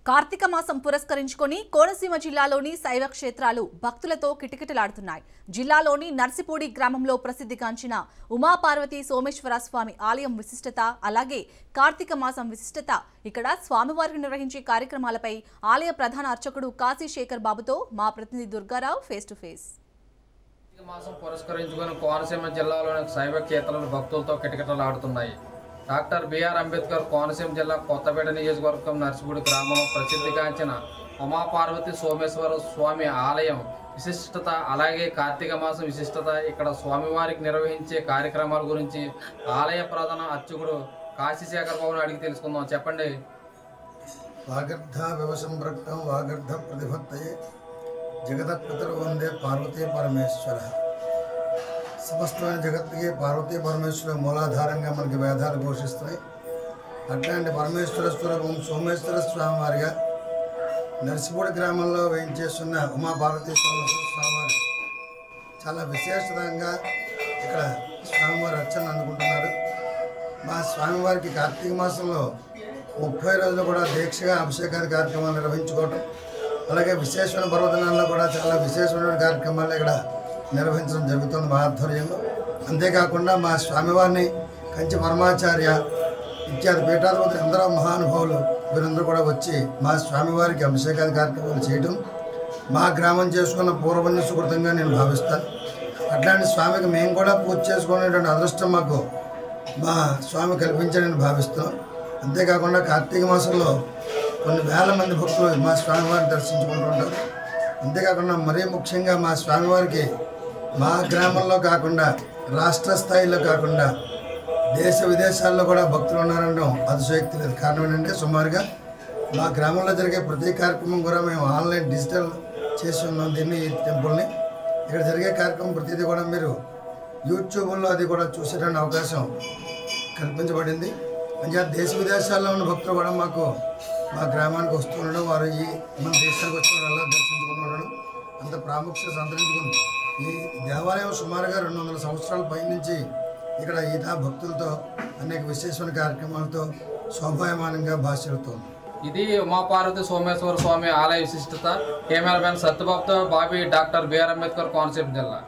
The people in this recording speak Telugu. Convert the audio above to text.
కార్తీక మాసం పురస్కరించుకొని కోనసీమ జిల్లాలోని శైవ క్షేత్రాలు భక్తులతో కిటకిటలాడుతున్నాయి. జిల్లాలోని నర్సిపూడి గ్రామంలో ప్రసిద్ధిగాంచిన ఉమాపార్వతి సోమేశ్వర స్వామి ఆలయం విశిష్టత, అలాగే కార్తీక మాసం విశిష్టత, ఇక్కడ స్వామివారికి నిర్వహించే కార్యక్రమాలపై ఆలయ ప్రధాన అర్చకుడు కాశీ శేఖర్ బాబుతో మా ప్రతినిధి దుర్గారావు ఫేస్ టు ఫేస్. కార్తీక మాసం పురస్కరించుకొని కోనసీమ జిల్లాలోని శైవ క్షేత్రాలు భక్తులతో కిటకిటలాడుతున్నాయి. డాక్టర్ బిఆర్ అంబేద్కర్ కోనసీమ జిల్లా కొత్తపేట నియోజకవర్గం నర్సిపూడి గ్రామంలో ప్రసిద్ధిగాంచిన ఉమాపార్వతి సోమేశ్వర స్వామి ఆలయం విశిష్టత, అలాగే కార్తీక మాసం విశిష్టత, ఇక్కడ స్వామివారికి నిర్వహించే కార్యక్రమాల గురించి ఆలయ ప్రధాన అర్చకుడు కాశీ శేఖర్ బాబుని అడిగి తెలుసుకుందాం. చెప్పండి. వాగర్ధ వ్యవసంపృక్తం వాగర్ధ ప్రతిభత్తయే జగదత్పితరు వందే పార్వతీ పరమేశ్వర. సమస్తమైన జగత్తుకి పార్వతీ పరమేశ్వర మూలాధారంగా మనకి వేదాలు ఘోషిస్తున్నాయి. అట్లాంటి పరమేశ్వర స్వరూపం సోమేశ్వర స్వామి వారిగా నర్సిపూడి గ్రామంలో వేయించేస్తున్న ఉమాపార్వతీ సోమేశ్వర స్వామివారు చాలా విశేషంగా ఇక్కడ స్వామివారి అర్చన అందుకుంటున్నారు. మా స్వామివారికి కార్తీక మాసంలో 30 రోజులు కూడా దీక్షగా అభిషేకాది కార్యక్రమాలు నిర్వహించుకోవటం, అలాగే విశేషమైన పర్వదినాల్లో కూడా చాలా విశేషమైన కార్యక్రమాలు ఇక్కడ నిర్వహించడం జరుగుతుంది మా ఆధ్వర్యంలో. అంతేకాకుండా మా స్వామివారిని కంచి పరమాచార్య ఇత్యాది పీఠాధిపతులు ఎందరో మహానుభావులు వీరందరూ కూడా వచ్చి మా స్వామివారికి అభిషేకాది కార్యక్రమాలు చేయడం మా గ్రామం చేసుకున్న పూర్వపుణ్య సుకృతంగా నేను భావిస్తాను. అట్లాంటి స్వామికి మేము కూడా పూజ చేసుకునేటువంటి అదృష్టం మాకు మా స్వామి కల్పించాలని భావిస్తున్నాం. అంతేకాకుండా కార్తీక మాసంలో కొన్ని వేల మంది భక్తులు మా స్వామివారిని దర్శించుకుంటూ ఉంటారు. అంతేకాకుండా మరీ ముఖ్యంగా మా స్వామివారికి మా గ్రామంలో కాకుండా రాష్ట్ర స్థాయిలో కాకుండా దేశ విదేశాల్లో కూడా భక్తులు ఉన్నారనడం అతిశయోక్తి లేదు. కారణం ఏంటంటే సుమారుగా మా గ్రామంలో జరిగే ప్రతి కార్యక్రమం కూడా మేము ఆన్లైన్ డిజిటల్ చేసి ఉన్నాం. దీన్ని ఈ టెంపుల్ని ఇక్కడ జరిగే కార్యక్రమం ప్రతిదీ కూడా మీరు యూట్యూబ్లో అది కూడా చూసేటువంటి అవకాశం కల్పించబడింది. అంటే దేశ విదేశాల్లో ఉన్న భక్తులు కూడా మాకు మా గ్రామానికి వస్తూ ఉండడం, వారు ఈ మన దేశానికి వచ్చిన అలా దర్శించుకుని ఉండడం అంత ప్రాముఖ్యత సంతరించుకుంది. ఈ దేవాలయం సుమారుగా 200 సంవత్సరాల పైనుంచి ఇక్కడ ఈత భక్తులతో అనేక విశేషమైన కార్యక్రమాలతో శోభాయమానంగా భాషలుతోంది. ఇది ఉమాపార్వతి సోమేశ్వర స్వామి ఆలయ విశిష్టత. కెమెరామెన్ సత్యబాబుతో బాబీ, డాక్టర్ బిఆర్ అంబేద్కర్, కోనసీమ జిల్లా.